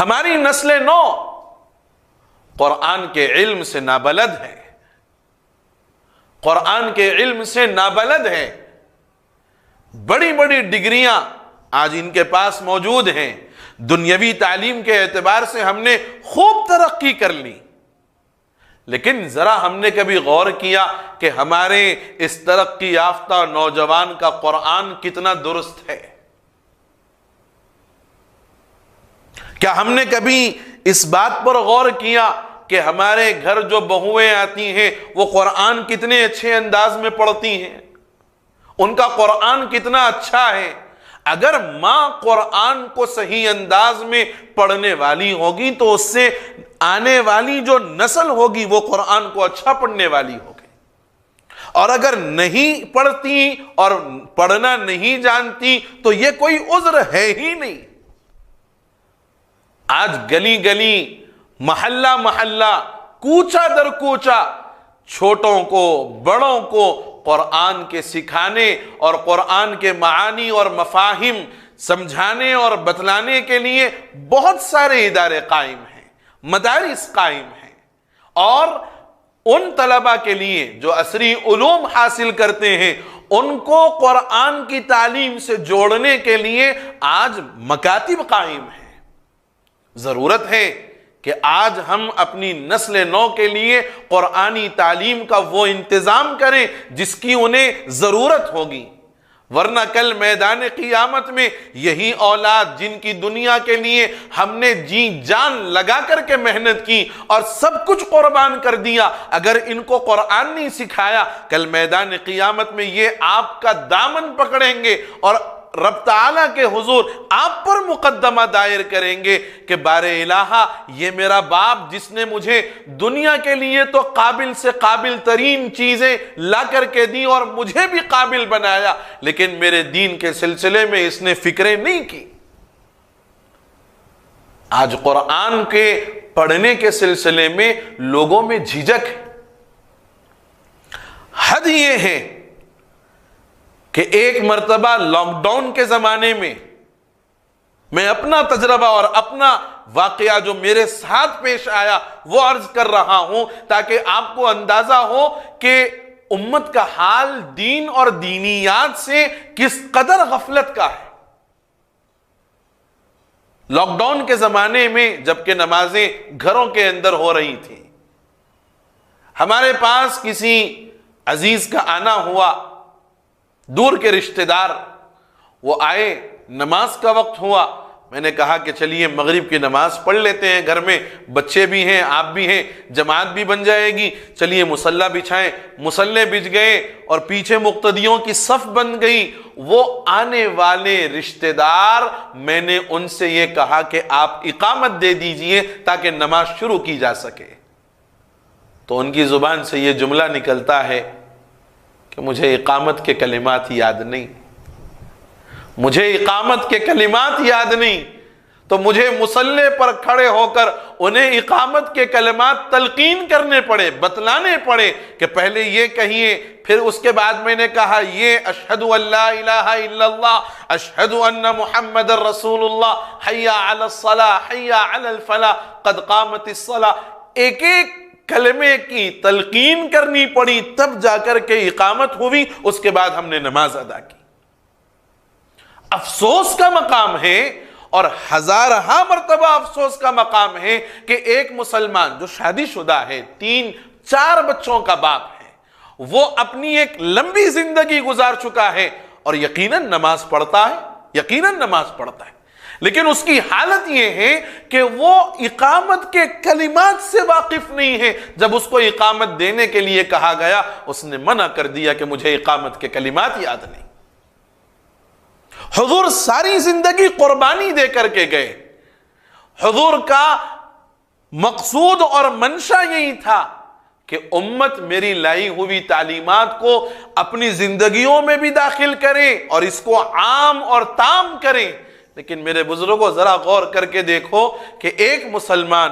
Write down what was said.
ہماری نسل نو قرآن کے علم سے نابلد ہے، قرآن کے علم سے نابلد ہے۔ بڑی بڑی ڈگریاں آج ان کے پاس موجود ہیں، دنیاوی تعلیم کے اعتبار سے ہم نے خوب ترقی کر لی، لیکن ذرا ہم نے کبھی غور کیا کہ ہمارے اس ترقی یافتہ نوجوان کا قرآن کتنا درست ہے؟ کیا ہم نے کبھی اس بات پر غور کیا کہ ہمارے گھر جو بہویں آتی ہیں وہ قرآن کتنے اچھے انداز میں پڑھتی ہیں، ان کا قرآن کتنا اچھا ہے؟ اگر ماں قرآن کو صحیح انداز میں پڑھنے والی ہوگی تو اس سے آنے والی جو نسل ہوگی وہ قرآن کو اچھا پڑھنے والی ہوگی، اور اگر نہیں پڑھتی اور پڑھنا نہیں جانتی تو یہ کوئی عذر ہے ہی نہیں۔ آج گلی گلی، محلہ محلہ، کوچہ در کوچہ چھوٹوں کو بڑوں کو قرآن کے سکھانے اور قرآن کے معانی اور مفاہیم سمجھانے اور بتلانے کے لیے بہت سارے ادارے قائم ہیں، مدارس قائم ہیں، اور ان طلبہ کے لیے جو عصری علوم حاصل کرتے ہیں ان کو قرآن کی تعلیم سے جوڑنے کے لیے آج مکاتب قائم ہیں۔ ضرورت ہے کہ آج ہم اپنی نسل نو کے لیے قرآنی تعلیم کا وہ انتظام کریں جس کی انہیں ضرورت ہوگی، ورنہ کل میدان قیامت میں یہی اولاد جن کی دنیا کے لیے ہم نے جی جان لگا کر کے محنت کی اور سب کچھ قربان کر دیا، اگر ان کو قرآن نہیں سکھایا، کل میدان قیامت میں یہ آپ کا دامن پکڑیں گے اور رب تعالیٰ کے حضور آپ پر مقدمہ دائر کریں گے کہ بار الہا یہ میرا باپ جس نے مجھے دنیا کے لیے تو قابل سے قابل ترین چیزیں لا کر کے دی اور مجھے بھی قابل بنایا، لیکن میرے دین کے سلسلے میں اس نے فکریں نہیں کی۔ آج قرآن کے پڑھنے کے سلسلے میں لوگوں میں جھجک ہے۔ حد یہ ہے کہ ایک مرتبہ لاک ڈاؤن کے زمانے میں اپنا تجربہ اور اپنا واقعہ جو میرے ساتھ پیش آیا وہ عرض کر رہا ہوں تاکہ آپ کو اندازہ ہو کہ امت کا حال دین اور دینیات سے کس قدر غفلت کا ہے۔ لاک ڈاؤن کے زمانے میں جبکہ نمازیں گھروں کے اندر ہو رہی تھیں، ہمارے پاس کسی عزیز کا آنا ہوا، دور کے رشتہ دار، وہ آئے، نماز کا وقت ہوا، میں نے کہا کہ چلیے مغرب کی نماز پڑھ لیتے ہیں، گھر میں بچے بھی ہیں، آپ بھی ہیں، جماعت بھی بن جائے گی، چلیے مصلی بچھائیں۔ مصلی بچھ گئے اور پیچھے مقتدیوں کی صف بن گئی۔ وہ آنے والے رشتہ دار، میں نے ان سے یہ کہا کہ آپ اقامت دے دیجئے تاکہ نماز شروع کی جا سکے، تو ان کی زبان سے یہ جملہ نکلتا ہے کہ مجھے اقامت کے کلمات یاد نہیں، مجھے اقامت کے کلمات یاد نہیں، تو مجھے مصلی پر کھڑے ہو کر انہیں اقامت کے کلمات تلقین کرنے پڑے، بتلانے پڑے کہ پہلے یہ کہیے، پھر اس کے بعد میں نے کہا یہ اشہد ان لا الہ الا اللہ، اشہد ان محمد رسول اللہ، حی علی الصلاۃ، حی علی الفلاح، قد قامت الصلاۃ، ایک ایک کلمے کی تلقین کرنی پڑی، تب جا کر کے اقامت ہوئی، اس کے بعد ہم نے نماز ادا کی۔ افسوس کا مقام ہے اور ہزارہا مرتبہ افسوس کا مقام ہے کہ ایک مسلمان جو شادی شدہ ہے، 3-4 بچوں کا باپ ہے، وہ اپنی ایک لمبی زندگی گزار چکا ہے اور یقیناً نماز پڑھتا ہے، یقیناً نماز پڑھتا ہے، لیکن اس کی حالت یہ ہے کہ وہ اقامت کے کلمات سے واقف نہیں ہے۔ جب اس کو اقامت دینے کے لیے کہا گیا، اس نے منع کر دیا کہ مجھے اقامت کے کلمات یاد نہیں۔ حضور ساری زندگی قربانی دے کر کے گئے، حضور کا مقصود اور منشا یہی تھا کہ امت میری لائی ہوئی تعلیمات کو اپنی زندگیوں میں بھی داخل کرے اور اس کو عام اور تام کریں۔ لیکن میرے بزرگوں ذرا غور کر کے دیکھو کہ ایک مسلمان